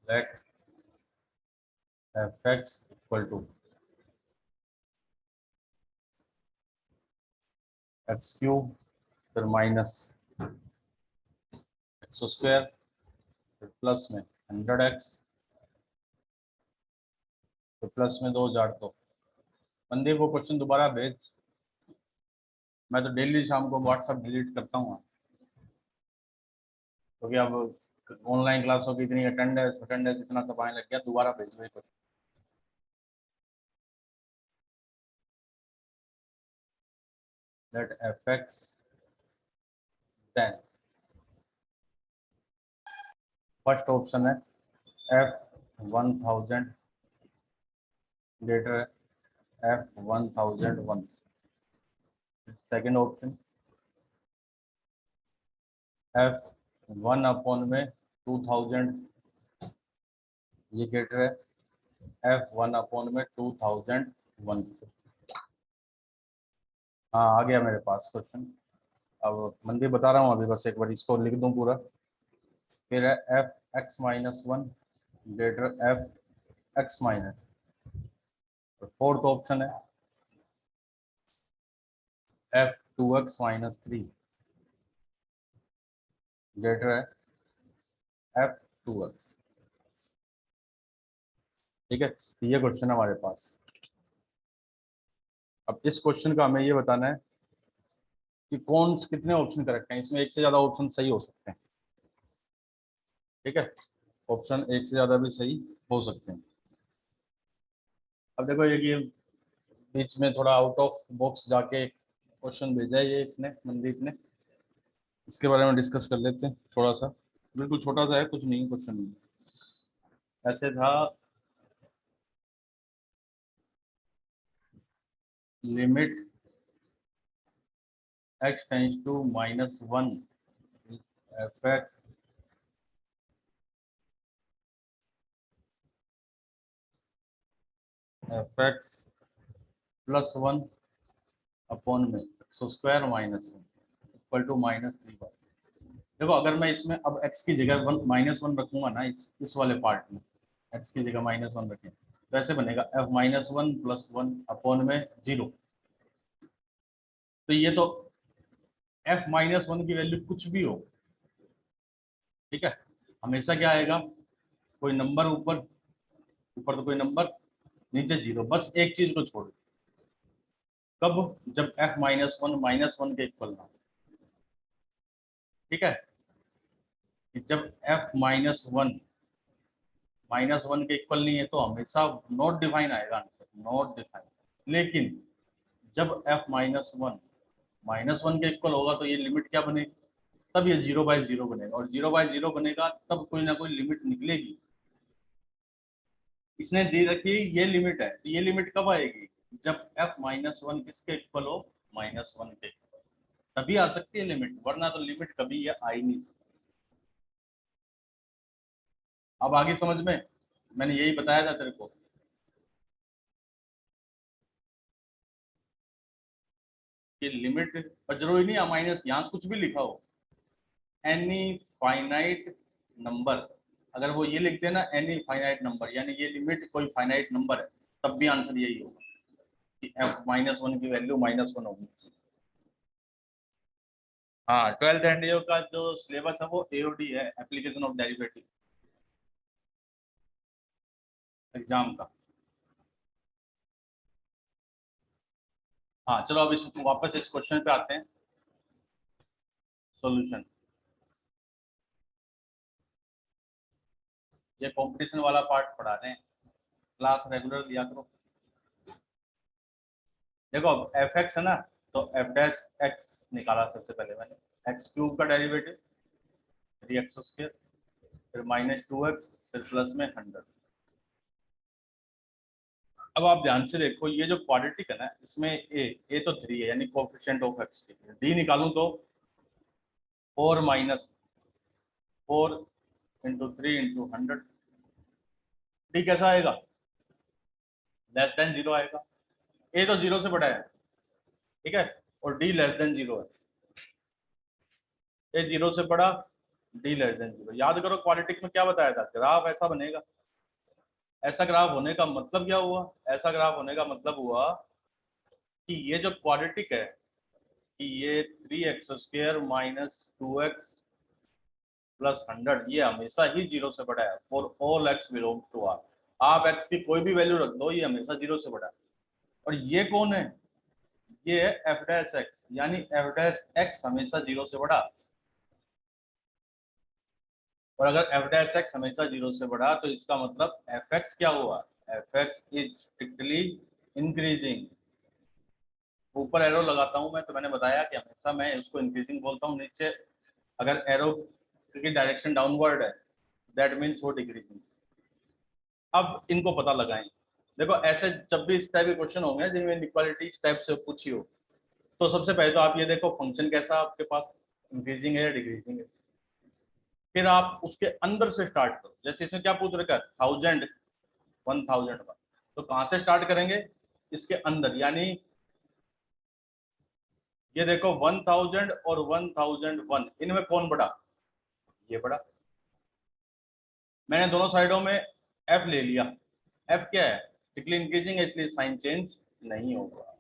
Late fx equal to x cube फिर minus x square फिर plus में 100x फिर प्लस में 2000। तो बंदे को क्वेश्चन दोबारा भेज, मैं तो डेली शाम को व्हाट्सएप डिलीट करता हूँ क्योंकि अब ऑनलाइन क्लासों की इतनी अटेंडेंस इतना सब आने लग गया। दोबारा भेज दो question. Let fx then first option है f1000 greater f1001। Second option f1 upon में 2000 ये ग्रेटर है f1 अपॉन में 2001 से। हाँ आ गया मेरे पास क्वेश्चन। अब मंदिर बता रहा हूँ अभी, बस एक बार इसको लिख दूं पूरा। फिर है f(x-1) ग्रेटर f(x-). तो फोर्थ ऑप्शन है f(2x-3) ग्रेटर है f(2x). ठीक है, ये क्वेश्चन है हमारे पास। अब इस क्वेश्चन का हमें ये बताना है कि कौन कितने ऑप्शन करेक्ट हैं। इसमें एक से ज्यादा ऑप्शन सही हो सकते हैं। ठीक है, ऑप्शन एक से ज्यादा भी सही हो सकते हैं। अब देखो ये बीच में थोड़ा आउट ऑफ बॉक्स जाके क्वेश्चन भेजा है ये इसने, मनदीप ने। इसके बारे में डिस्कस कर लेते हैं थोड़ा सा। बिल्कुल छोटा सा है, कुछ नहीं क्वेश्चन नहीं। ऐसे था, limit x tends to -1 fx +1 upon में x² -1 इक्वल टू -3। देखो अगर मैं इसमें अब x की जगह -1 रखूंगा ना, इस वाले पार्ट में x की जगह -1 रखें तो ऐसे बनेगा f-1 + 1 अपॉन में 0। तो ये तो f-1 की वैल्यू कुछ भी हो, ठीक है, हमेशा क्या आएगा, कोई नंबर ऊपर, ऊपर तो कोई नंबर, नीचे 0, बस एक चीज को छोड़। कब? जब f-1 -1 के इक्वल ना हो। ठीक है, जब f-1 -1 के इक्वल नहीं है तो हमेशा नॉट डिफाइन आएगा आंसर, नॉट डिफाइन। लेकिन जब f-1 -1 के इक्वल होगा तो ये लिमिट क्या बनेगी, तब ये 0/0 बनेगा। और 0/0 बनेगा तब कोई ना कोई लिमिट निकलेगी। इसने दे रखी है ये लिमिट है, तो ये लिमिट कब आएगी, जब f-1 किसके इक्वल हो, -1 के इक्वल, तभी आ सकती है लिमिट, वरना तो लिमिट कभी ये आ ही नहीं सकती। अब आगे समझ में, मैंने यही बताया था तेरे को कि लिमिट पर जरूरी नहीं माइनस, यहाँ कुछ भी लिखा हो, एनी फाइनाइट नंबर, अगर वो ये लिख देना एनी फाइनाइट नंबर, यानी ये लिमिट कोई फाइनाइट नंबर है, तब भी आंसर यही होगा कि f-1 की वैल्यू -1 होनी चाहिए। हाँ, 12th एनडीओ का जो सिलेबस है वो एओडी है, एप्लीकेशन ऑफ डेरिवेटिव एग्जाम का। हाँ चलो अब इस वापस इस क्वेश्चन पे आते हैं, सॉल्यूशन। ये कंपटीशन वाला पार्ट पढ़ा रहे हैं, क्लास रेगुलर लिया करो। देखो अब f(x) है ना, तो f'(x) निकाला सबसे पहले मैंने, x³ का डेरिवेटिव, 3x², फिर -2x, फिर प्लस में 100। अब आप ध्यान से देखो, ये जो क्वाड्रेटिक है ना, इसमें a तो 3 है, यानी कोएफिशिएंट ऑफ x। d निकालूं तो 4 - 4 × 3 × 100। d कैसा आएगा, <0 आएगा। a तो 0 से बड़ा है, ठीक है, और d <0 है। a 0 से बड़ा, डी लेस देन 0। याद करो क्वाड्रेटिक में क्या बताया था, ग्राफ ऐसा बनेगा। ऐसा ग्राफ होने का मतलब क्या हुआ, ऐसा ग्राफ होने का मतलब हुआ कि ये जो क्वाड्रेटिक है कि ये 3x² माइनस 2x प्लस 100 ये हमेशा ही 0 से बड़ा है for all x belongs to R। आप x की कोई भी वैल्यू रख दो, ये हमेशा 0 से बड़ा है। और ये कौन है, ये है f डैश x, यानी f डैश x हमेशा 0 से बड़ा। और अगर f डैश x हमेशा 0 से बड़ा तो इसका मतलब fx क्या हुआ, fx इज स्ट्रिक्टली इंक्रीजिंग। ऊपर एरो लगाता हूं मैं, तो मैंने बताया कि हमेशा मैं उसको इंक्रीजिंग बोलता हूं, नीचे अगर एरो की डायरेक्शन डाउनवर्ड है दैट मीन्स वो डिक्रीजिंग। अब इनको पता लगाएं। देखो ऐसे जब भी इस टाइप के क्वेश्चन होंगे जिनमें इनइक्वालिटी इस टाइप से पूछी हो, तो सबसे पहले तो आप ये देखो फंक्शन कैसा आपके पास, इंक्रीजिंग है या डिक्रीजिंग है। फिर आप उसके अंदर से स्टार्ट करो, जैसे इसमें क्या पूछ रखा है 1000 1000 का, तो कहां से स्टार्ट करेंगे, इसके अंदर। यानी ये देखो 1000 और 1001 इनमें कौन बड़ा, ये बड़ा। मैंने दोनों साइडों में एफ ले लिया। एफ क्या है, स्ट्रिक्टली इंक्रीजिंग है इसलिए साइन चेंज नहीं होगा,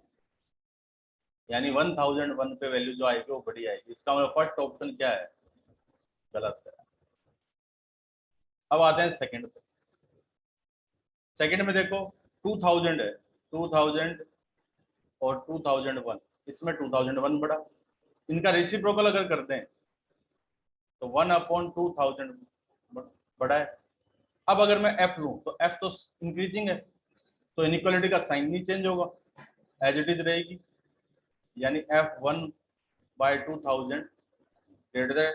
यानी 1001 पे वैल्यू जो आएगी वो बड़ी आएगी। इसका मतलब फर्स्ट ऑप्शन क्या है, गलत है। अब आते हैं सेकंड पे। सेकंड में देखो 2000 है, 2000 और 2001, इसमें 2001 बड़ा। इनका रेसिप्रोकल अगर करते हैं तो 1/2000 बड़ा है। अब अगर मैं एफ लूं तो एफ तो इंक्रीजिंग है, तो इनइक्वालिटी का साइन नहीं चेंज होगा, एज इट इज रहेगी। यानी f1/2000 ग्रेटर देन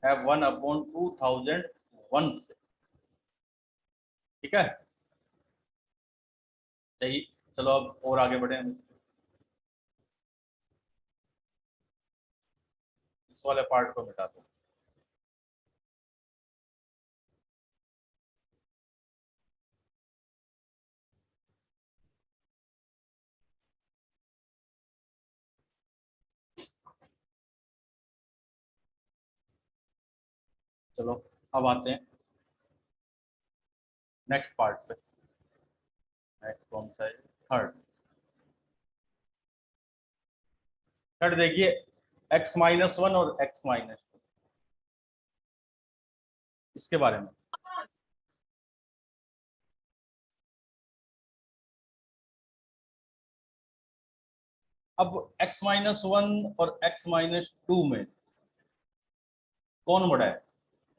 f1/2001 से। ठीक है, सही। चलो अब और आगे बढ़े हम, इस वाले पार्ट को मिटा दो। चलो अब आते हैं नेक्स्ट पार्ट पे। नेक्स्ट कौन सा है, थर्ड। थर्ड देखिए x-1 और x-2 इसके बारे में। अब x-1 और x-2 में कौन बड़ा है,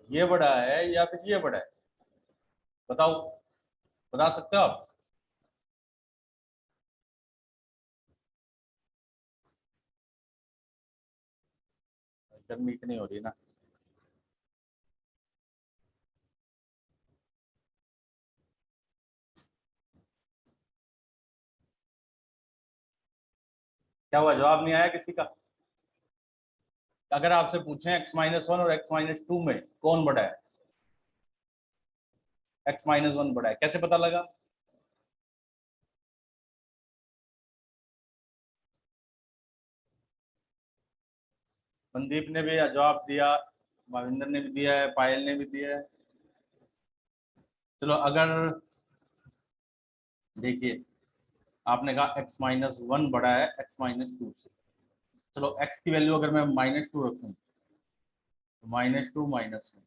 ये बड़ा है या फिर ये बड़ा है, बताओ, बता सकते हो आप। गर्मी इतनी हो रही है ना। क्या हुआ, जवाब नहीं आया किसी का। अगर आपसे पूछें x-1 और x-2 में कौन बड़ा है, x-1 बड़ा है, कैसे पता लगा। मनदीप ने भी जवाब दिया, महेंद्र ने भी दिया है, पायल ने भी दिया है। चलो अगर देखिए आपने कहा x-1 बड़ा है x-2 से। चलो x की वैल्यू अगर मैं -2 रखूं तो -2 -1,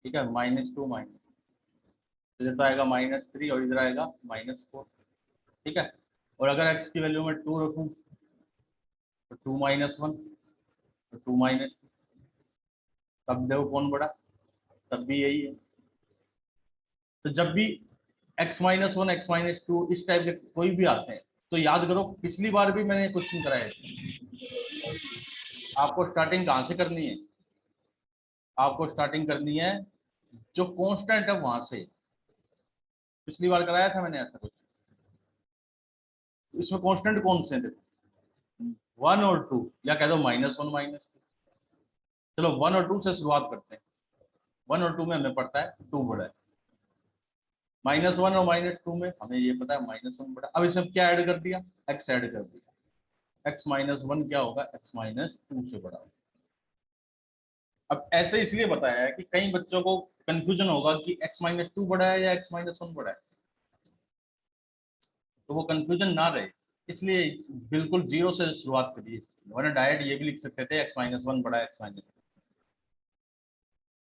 ठीक है, -2 इधर तो आएगा -3 और इधर आएगा -4, ठीक है। और अगर x की वैल्यू में 2 रखूं तो 2 -1 तो 2 -2, तब देखो कौन बड़ा, तब भी यही है। तो जब भी x-1 x-2 इस टाइप के कोई भी आते हैं तो याद करो पिछली बार भी मैंने क्वेश्चन कराया था। आपको स्टार्टिंग कहाँ से करनी है, आपको स्टार्टिंग करनी है जो कांस्टेंट है वहां से। पिछली बार कराया था मैंने ऐसा कुछ। इसमें कांस्टेंट कौन से थे, 1 और 2, या कह दो -1 -2। चलो 1 और 2 से शुरुआत करते हैं। 1 और 2 में हमें पड़ता है 2 बड़ा है, -1 और -2 में हमें ये पता है -1 बड़ा। अब इसमें क्या ऐड कर दिया, x ऐड कर दिया। x-1 क्या होगा, x-2 से बड़ा होगा। अब ऐसे इसलिए बताया है कि कई बच्चों को कंफ्यूजन होगा कि x-2 बड़ा है या x-1 बड़ा है, तो वो कंफ्यूजन ना रहे इसलिए बिल्कुल जीरो से शुरुआत करिए, वरना डायरेक्ट ये भी लिख सकते थे x-1 बड़ा है x-,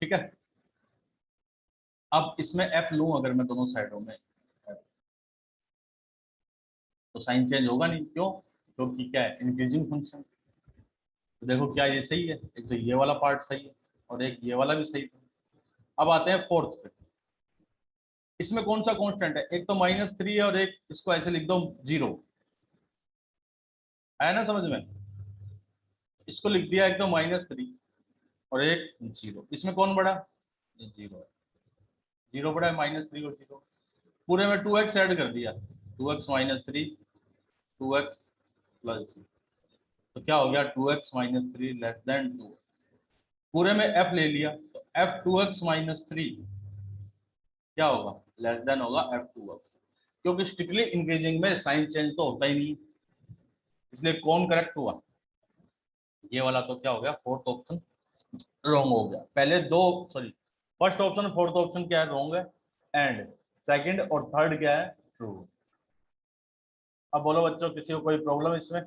ठीक है। अब इसमें f लूं अगर मैं दोनों साइडों में, तो साइन चेंज होगा नहीं, क्यों? क्योंकि क्या है, इंक्रीजिंग फंक्शन। तो देखो क्या ये सही है, एक तो ये वाला पार्ट सही है और एक ये वाला भी सही था। अब आते हैं फोर्थ पे, इसमें कौन सा कांस्टेंट है, एक तो -3 है और एक इसको ऐसे लिख दो 0, आया ना समझ में? इसको लिख दिया एक तो -3 और एक 0, इसमें कौन बड़ा? ये 0 है, 0 बड़ा है, -3 और 0, पूरे में 2x ऐड कर दिया, 2x - 3 2x + 0, तो क्या हो गया 2x - 3 < 2x, पूरे में f ले लिया तो f 2x - 3 क्या होगा, होगा f 2x, क्योंकि स्ट्रिक्टली इंक्रीजिंग में साइन चेंज तो होता ही नहीं, इसलिए कौन करेक्ट हुआ, ये वाला। तो क्या हो गया, फोर्थ ऑप्शन रॉन्ग हो गया। पहले दो, sorry, first option fourth option क्या है, रॉन्ग है, एंड सेकंड और थर्ड क्या है, ट्रू। अब बोलो बच्चों, किसी को कोई प्रॉब्लम इसमें?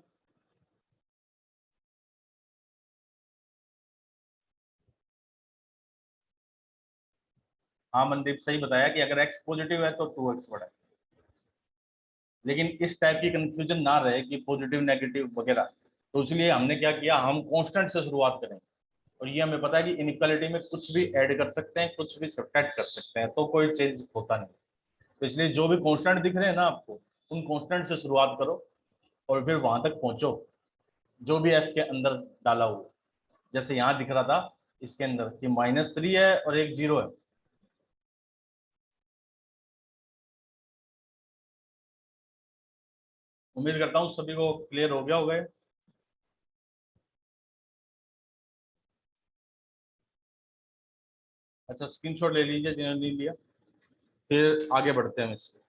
हाँ मनदीप, सही बताया कि अगर x पॉजिटिव है तो 2x बड़ा है, लेकिन इस टाइप की कंफ्यूजन ना रहे कि पॉजिटिव नेगेटिव वगैरह, तो इसलिए हमने क्या किया, हम कांस्टेंट से शुरुआत करें, और ये हमें पता है कि इनइक्वालिटी में कुछ भी ऐड कर सकते हैं, कुछ भी सब्ट्रैक्ट कर सकते हैं, तो कोई चेंज होता नहीं। तो इसलिए जो भी कांस्टेंट दिख रहे हैं ना आपको, उन कांस्टेंट से शुरुआत करो और फिर वहां तक पहुंचो जो भी एफ के अंदर डाला हुआ, जैसे यहाँ दिख रहा था इसके अंदर कि -3 है और एक 0 है। उम्मीद करता हूँ सभी को क्लियर हो गया होगा। अच्छा, स्क्रीनशॉट ले लीजिए जिन्होंने नहीं लिया, फिर आगे बढ़ते हैं इसमें।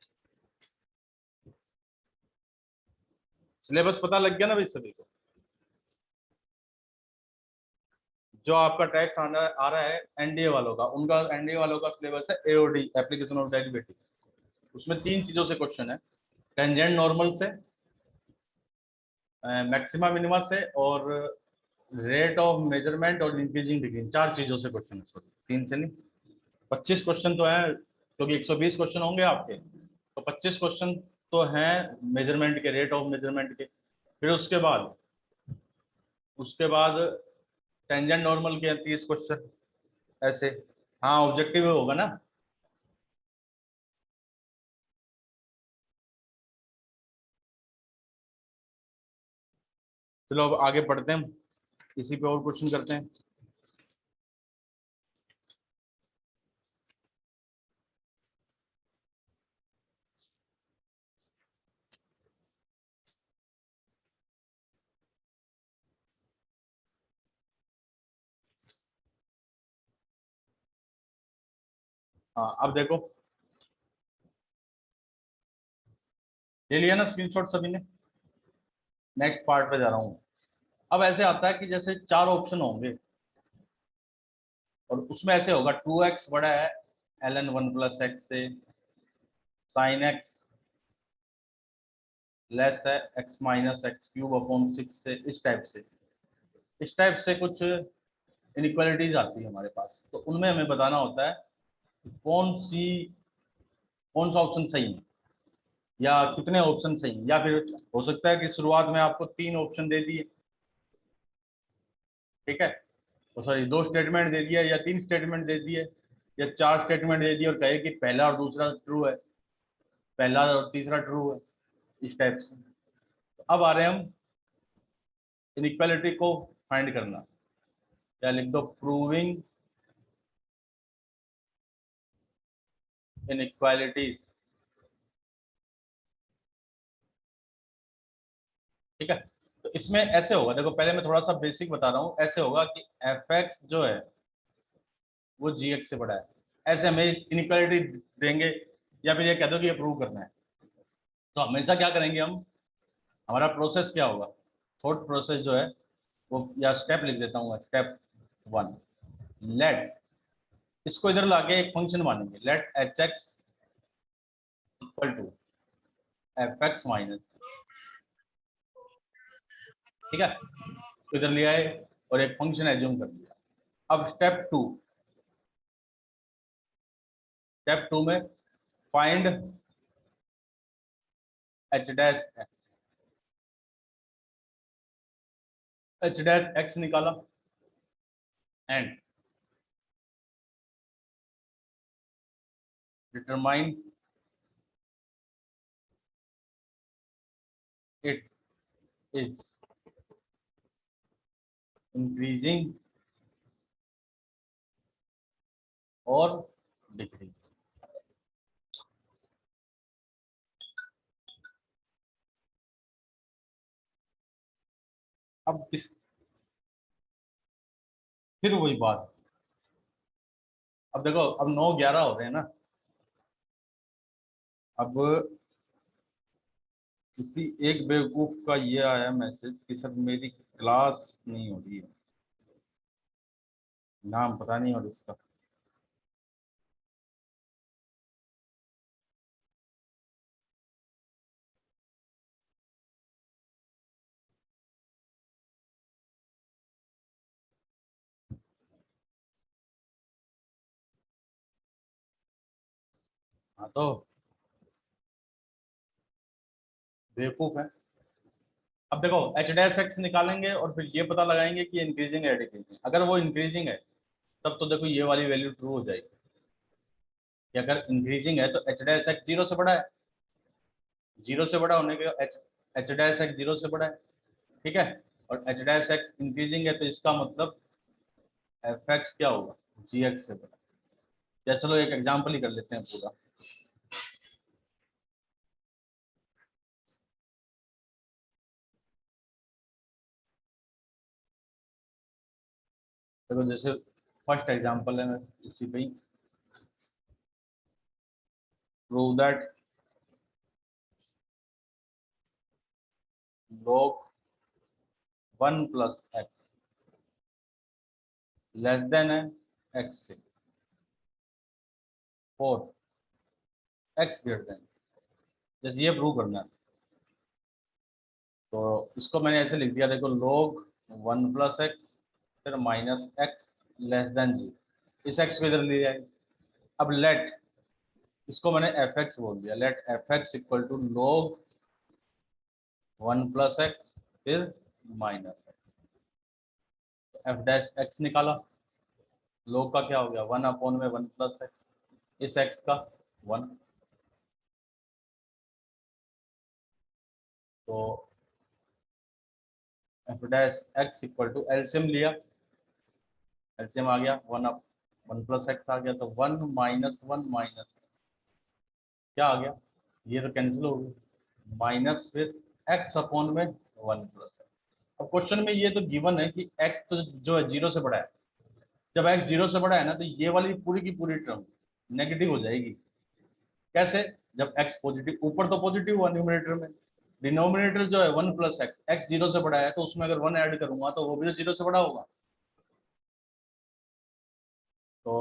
सिलेबस पता लग गया ना भाई सभी को? जो आपका टेस्ट आ रहा है एनडीए वालों का, उनका एनडीए वालों का सिलेबस है एओडी, एप्लीकेशन ऑफ डेरिवेटिव। उसमें 3 चीजों से क्वेश्चन है, टेंजेंट नॉर्मल से, मैक्सिमा मिनिमा से, और रेट ऑफ मेजरमेंट और इंक्रीजिंग डिग्री, 4 चीजों से क्वेश्चन है, सॉरी 3 से नहीं, 25 क्वेश्चन तो है, क्योंकि 120 क्वेश्चन होंगे आपके, तो 25 क्वेश्चन तो हैं मेजरमेंट के, रेट ऑफ मेजरमेंट के। फिर उसके बाद टेंजेंट नॉर्मल के 30 क्वेश्चन ऐसे। हाँ ऑब्जेक्टिव होगा ना। चलो अब आगे बढ़ते हैं, इसी पे और क्वेश्चन करते हैं। हाँ अब देखो, ले लिया ना स्क्रीनशॉट सभी ने? नेक्स्ट पार्ट पे जा रहा हूँ। अब ऐसे आता है कि जैसे 4 ऑप्शन होंगे और उसमें ऐसे होगा 2x बड़ा है ln 1 + x से, sin x लेस है x - x³ / 6 से, इस टाइप से कुछ इनइक्वालिटीज आती है हमारे पास, तो उनमें हमें बताना होता है कि कौन सा ऑप्शन सही है या कितने ऑप्शन सही है, या फिर हो सकता है कि शुरुआत में आपको 3 ऑप्शन दे दिए, ठीक है, तो सॉरी 2 स्टेटमेंट दे दिया या 3 स्टेटमेंट दे दिए या 4 स्टेटमेंट दे दिए और कहे कि पहला और दूसरा ट्रू है, पहला और तीसरा ट्रू है, इस टाइप से। तो अब आ रहे हैं हम इनइक्वालिटी को फाइंड करना, या लिख दो प्रूविंग इनइक्वालिटीज, ठीक है। तो इसमें ऐसे होगा, देखो पहले मैं थोड़ा सा बेसिक बता रहा हूँ, ऐसे होगा कि एफ एक्स जो है वो जी एक्स से बड़ा है, ऐसे हमें इनइक्वालिटी देंगे, या फिर ये कह दो कि ये प्रूव करना है। तो हमेशा क्या करेंगे हम, हमारा प्रोसेस क्या होगा, थॉट प्रोसेस जो है वो, या स्टेप लिख देता हूँ, स्टेप 1, लेट, इसको इधर लाके एक फंक्शन मानेंगे, let h x equal to f x minus, ठीक है, तो इधर ले आए और एक फंक्शन एज्यूम कर लिया। अब स्टेप टू में find H dash X, H dash X निकाला and determine it is increasing और डिक्रीज। अब इस फिर वही बात, अब देखो अब 9-11 हो रहे हैं ना, अब किसी एक बेवकूफ का ये आया मैसेज कि सर मेरी क्लास नहीं हो रही है, नाम पता नहीं और इसका, हाँ तो बेवकूफ है। अब देखो एच डैश एक्स निकालेंगे और फिर ये पता लगाएंगे कि इंक्रीजिंग है डिक्रीजिंग, अगर वो इंक्रीजिंग है तब तो देखो ये वाली वैल्यू ट्रू हो जाएगी, कि अगर इंक्रीजिंग है तो एच डैश एक्स जीरो से बड़ा है, जीरो से बड़ा होने के H H dash X zero से बड़ा है, ठीक है, और एच डैश एक्स इंक्रीजिंग है तो इसका मतलब एफ एक्स क्या होगा, जी एक्स से बड़ा। या चलो एक एग्जाम्पल ही कर लेते हैं पूरा। देखो जैसे फर्स्ट एग्जाम्पल है, मैं इसी पे ही prove that log 1 plus X less than है एक्स से, फोर एक्स ग्रेटर देन, जैसे ये प्रूव करना है तो इसको मैंने ऐसे लिख दिया, देखो log 1 प्लस एक्स फिर माइनस एक्स लेस देन जी, इस एक्स को इधर ले जाए। अब लेट, इसको मैंने एफ एक्स बोल दिया, let F x equal to log 1 plus x फिर minus X, F dash X निकाला, log का क्या हो गया 1 अपॉन में 1 प्लस एक्स, इस एक्स का 1, तो f dash x equal to LCM लिया, एलसीएम आ गया 1 अप 1 प्लस एक्स आ गया, तो 1 माइनस 1 माइनस क्या आ गया, ये तो कैंसिल हो गया, माइनस फिर एक्स अपॉन में 1 प्लस एक्स। अब क्वेश्चन में ये तो गिवन है कि एक्स तो जो है जीरो से बड़ा है, जब एक्स जीरो से बड़ा है ना तो ये वाली पूरी की पूरी टर्म नेगेटिव हो जाएगी। कैसे, जब एक्स पॉजिटिव, ऊपर तो पॉजिटिव हुआ न्यूमरेटर में, डिनोमिनेटर जो है 1 प्लस एक्स, एक्स जीरो से बड़ा है तो उसमें अगर 1 ऐड करूंगा तो वो भी तो जीरो से बड़ा होगा। तो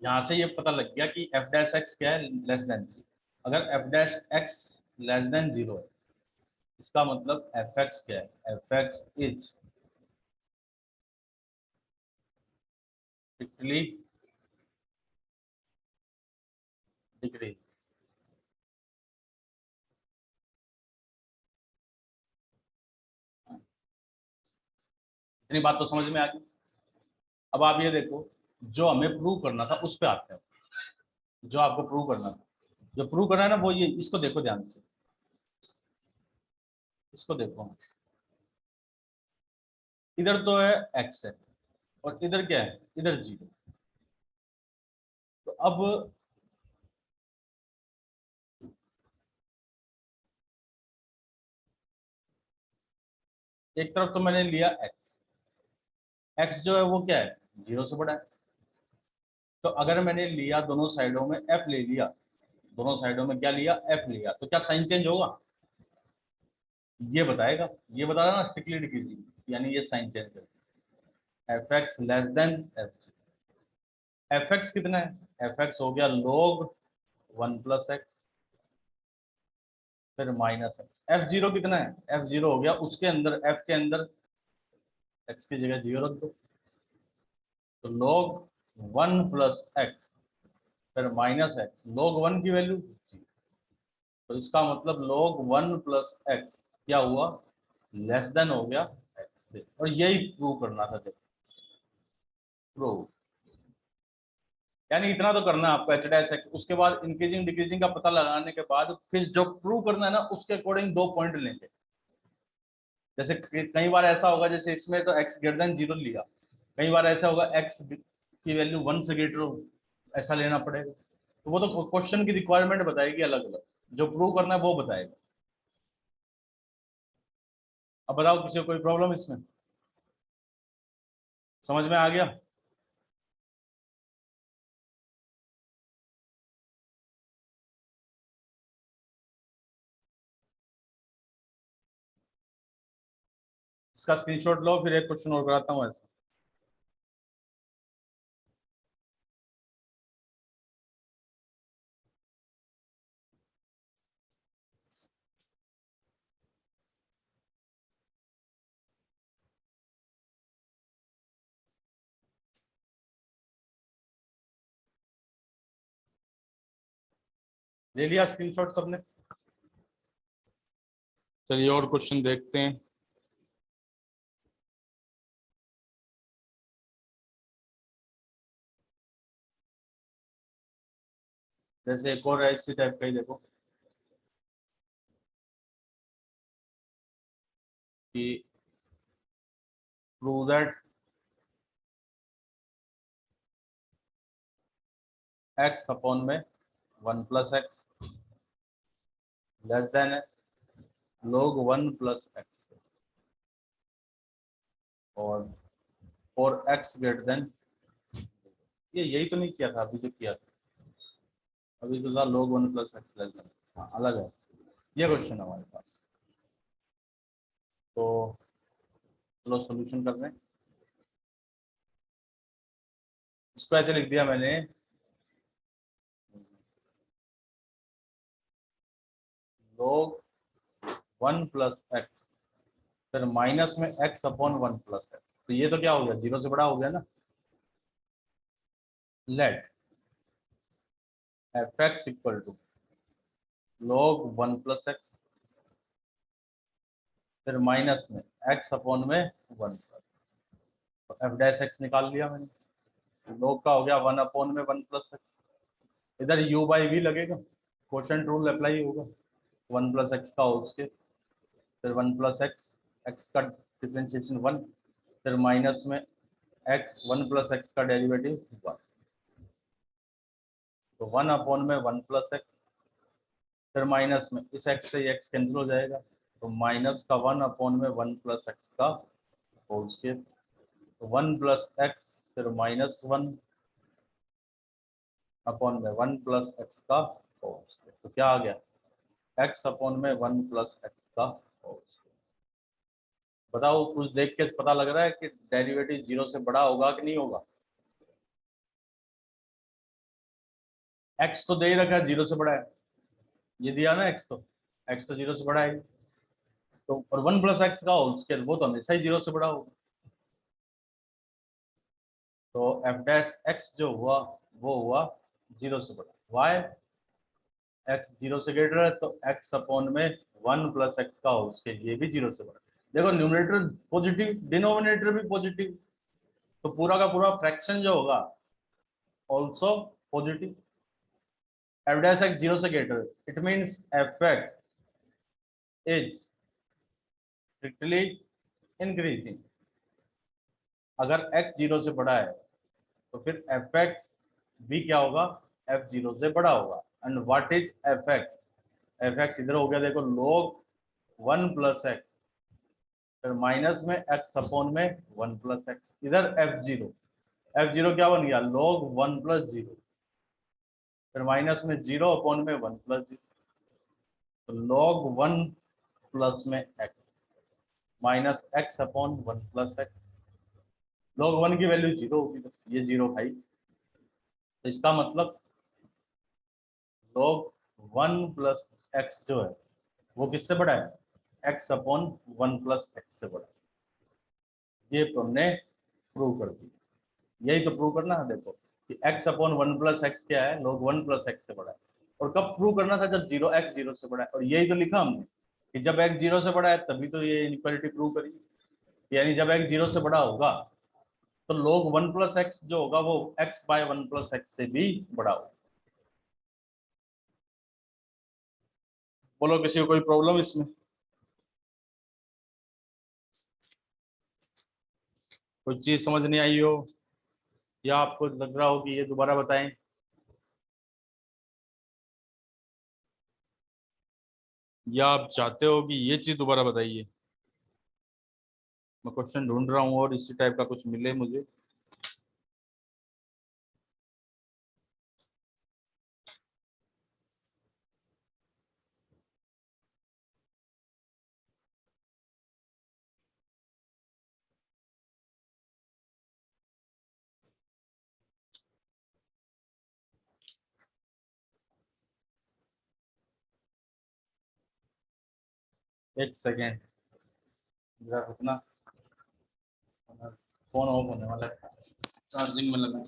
यहाँ से ये पता लग गया कि एफ डैश एक्स क्या है, लेस देन जीरो। अगर F dash x less than zero है, इसका मतलब एफ एक्स क्या है, F X is strictly decrease. इतनी बात तो समझ में आ गई। अब आप ये देखो, जो हमें प्रूव करना था उस पर आते हैं, जो आपको प्रूव करना था, जो प्रूव करना है ना वो ये, इसको देखो ध्यान से, इसको देखो, इधर तो है एक्स है और इधर क्या है, इधर जीरो, तो अब एक तरफ तो मैंने लिया एक्स, एक्स जो है वो क्या है, जीरो से बड़ा है, तो अगर मैंने लिया दोनों साइडों में एफ ले लिया, दोनों साइडों में क्या लिया, एफ लिया, तो क्या साइन चेंज होगा, ये बताएगा, ये बता रहा ना स्ट्रिक्टली डिक्रीजिंग, यानी ये साइन चेंज कर F x less then F, F x कितना है, एफ एक्स हो गया log 1 प्लस एक्स फिर माइनस एक्स। एफ जीरो कितना है, एफ जीरो हो गया उसके अंदर, एफ के अंदर एक्स की जगह जीरो रख दो, तो log 1 प्लस एक्स फिर माइनस एक्स, log 1 की वैल्यू, तो इसका मतलब log 1 प्लस एक्स क्या हुआ, लेस देन हो गया एक्स से। और यही प्रूव करना था, प्रूव, यानी इतना तो करना है आपको एच डैश एक्स। उसके बाद इंक्रीजिंग डिक्रीजिंग का पता लगाने के बाद फिर जो प्रूव करना है ना उसके अकॉर्डिंग 2 पॉइंट लेंगे। जैसे कई बार ऐसा होगा, जैसे इसमें तो एक्स ग्रेटर देन जीरो लिया, कई बार ऐसा होगा एक्स की वैल्यू 1 से ग्रेटर हो, ऐसा लेना पड़ेगा। तो वो तो क्वेश्चन की रिक्वायरमेंट बताएगी अलग अलग, जो प्रूव करना है वो बताएगा। अब बताओ किसी को कोई प्रॉब्लम इसमें, समझ में आ गया? इसका स्क्रीनशॉट लो, फिर एक क्वेश्चन और कराता हूँ ऐसा। ले लिया स्क्रीनशॉट सबने? चलिए और क्वेश्चन देखते हैं। जैसे एक और है इसी टाइप का ही, देखो कि प्रूव दैट एक्स अपॉन में 1 प्लस एक्स लेस देन है log 1 प्लस एक्स, और फॉर एक्स ग्रेटर देन, ये यही तो नहीं किया था अभी जो किया था, अभी तो था log 1 plus X less then. हाँ अलग है, ये क्वेश्चन है हमारे पास। तो चलो सोल्यूशन कर रहे हैं। इसको ऐसे लिख दिया मैंने, log 1 प्लस एक्स फिर माइनस में एक्स अपॉन 1 प्लस एक्स। तो ये तो क्या हो गया, जीरो से बड़ा हो गया ना। Let F x equal to log 1 plus x फिर माइनस में एक्स अपॉन में 1 प्लस, तो एफ डैश एक्स निकाल लिया मैंने। log का हो गया 1 अपॉन में 1 प्लस एक्स, इधर u बाई वी लगेगा, क्वोशिएंट रूल अप्लाई होगा, 1 प्लस एक्स का होल स्क्वायर फिर 1 प्लस एक्स, एक्स का डिफरेंशिएशन 1 फिर माइनस में एक्स, 1 प्लस एक्स का डेरिवेटिव 1, तो 1 अपॉन में 1 प्लस एक्स फिर माइनस में इस एक्स से एक्स कैंसिल हो जाएगा, तो माइनस का 1 अपॉन में 1 प्लस एक्स का होल स्क्वायर, तो 1 प्लस एक्स फिर माइनस 1 अपॉन में 1 प्लस एक्स का होल स्क्वायर, तो क्या आ गया एक्स अपॉन में 1 प्लस एक्स का होल स्क्वायर। बताओ कुछ देख के पता लग रहा है कि डेरिवेटिव जीरो से बड़ा होगा कि नहीं होगा? एक्स तो दे ही रखा है जीरो से बड़ा है, ये दिया ना एक्स, तो एक्स तो जीरो से बड़ा है, तो और 1 प्लस एक्स का होल स्क्वायर वो तो हमेशा ही जीरो से बड़ा होगा। तो एफ डैश एक्स जो हुआ वो हुआ जीरो से बड़ा, वाई एक्स जीरो से ग्रेटर है, तो एक्स अपॉन में 1 प्लस एक्स का होल स्क्वायर ये भी जीरो से बड़ा। देखो न्यूमरेटर पॉजिटिव, डिनोमिनेटर भी पॉजिटिव, तो पूरा का पूरा फ्रैक्शन जो होगा also positive. F dash X zero से greater, it means F X is strictly increasing. अगर x जीरो से बड़ा है तो फिर एफ एक्स भी क्या होगा, एफ जीरो से बड़ा होगा। And what is F x, F x इधर हो गया देखो log 1 प्लस एक्स फिर माइनस में एक्स अपॉन में 1 प्लस एक्स, इधर एफ जीरो क्या बन गया log 1 प्लस जीरो फिर माइनस में जीरो अपॉन में 1 प्लस जीरो, तो log 1 प्लस में x minus x upon 1 plus x, log 1 की वैल्यू जीरो होगी तो ये जीरो भाई, तो इसका मतलब log 1 + x जो है वो किससे बड़ा है, x/1 + x से बड़ा है। ये तो हमने प्रूव कर दिया। यही तो प्रूव करना है, देखो कि x/1 + x क्या है, log 1 + x से बड़ा है। और कब प्रूव करना था, जब x 0 से बड़ा है। और यही तो लिखा हमने कि जब x 0 से बड़ा है तभी तो ये इनइक्वालिटी प्रूव करी, यानी जब x 0 से बड़ा होगा तो log 1 + x जो होगा वो x/1 + x से भी बड़ा होगा। बोलो किसी को कोई प्रॉब्लम इसमें? कोई चीज समझ नहीं आई हो, या आपको लग रहा हो कि ये दोबारा बताएं? या आप चाहते हो कि ये चीज दोबारा बताइए? मैं क्वेश्चन ढूंढ रहा हूँ और इसी टाइप का कुछ मिले मुझे। एक सेकेंड जरा रुकना, फोन ऑफ होने वाला है, चार्जिंग में लगा।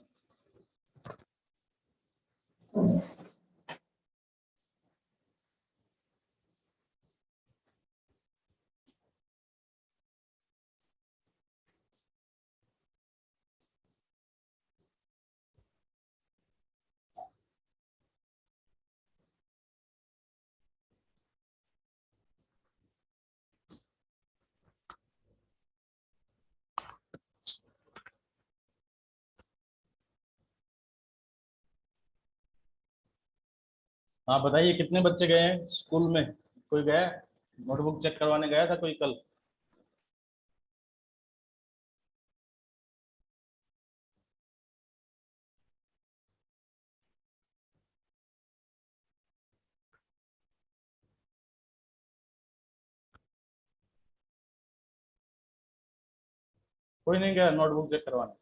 हाँ बताइए, कितने बच्चे गए हैं स्कूल में? कोई गया? नोटबुक चेक करवाने गया था कोई कल? कोई नहीं गया नोटबुक चेक करवाने?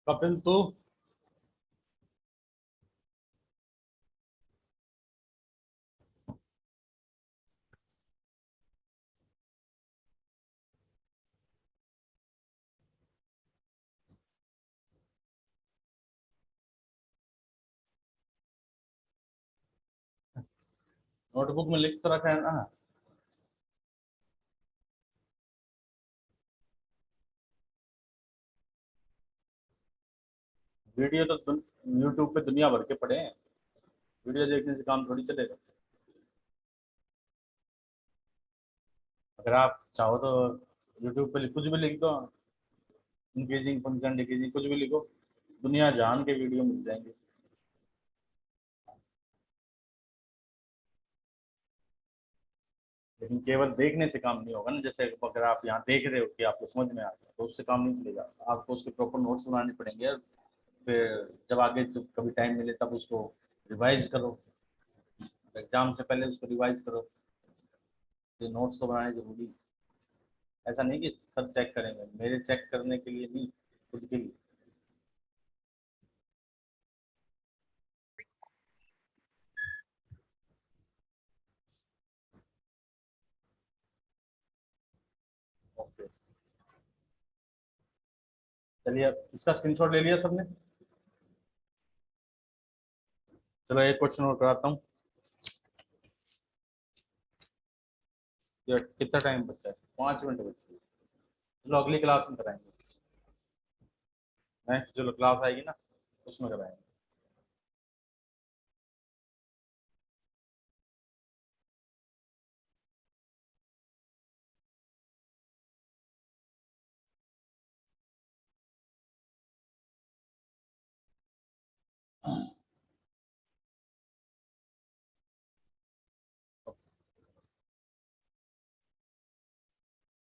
कपिल तू? नोटबुक में लिख तो रखा है ना? वीडियो तो यूट्यूब पे दुनिया भर के पड़े हैं, वीडियो देखने से काम थोड़ी चलेगा। अगर आप चाहो तो यूट्यूब पे कुछ भी लिख दो, इंक्रीजिंग फंक्शन डिक्रीजिंग कुछ भी लिखो, दुनिया जान के वीडियो मिल जाएंगे। लेकिन केवल देखने से काम नहीं होगा ना, जैसे अगर आप यहाँ देख रहे हो कि आपको समझ में आ गया तो उससे काम नहीं चलेगा, आपको उसके प्रॉपर नोट्स बनाने पड़ेंगे। और फिर जब आगे जब कभी टाइम मिले तब उसको रिवाइज करो, एग्जाम से पहले उसको रिवाइज करो। ये नोट्स तो बनाने जरूरी है। ऐसा नहीं कि सब चेक करेंगे, मेरे चेक करने के लिए नहीं, खुद के लिए। ओके, चलिए अब इसका स्क्रीनशॉट ले लिया सबने? चलो एक क्वेश्चन और कराता हूँ। ये कितना टाइम बचा है? 5 मिनट बचे हैं। चलो अगली क्लास में कराएंगे, नेक्स्ट जो क्लास आएगी ना उसमें कराएंगे।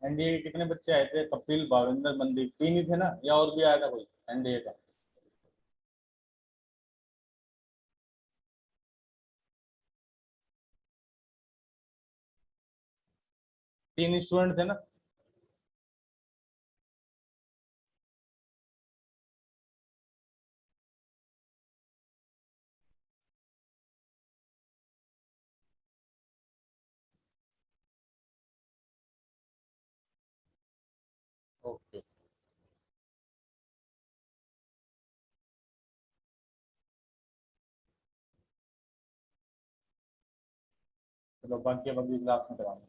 एनडीए के कितने बच्चे आए थे? कपिल, भाविंदर, मनदीप, तीन ही थे ना, या और भी आया था कोई एनडीए का? तीन स्टूडेंट थे ना? ओके, चलो बाकी बाकी क्लास में कराऊंगा।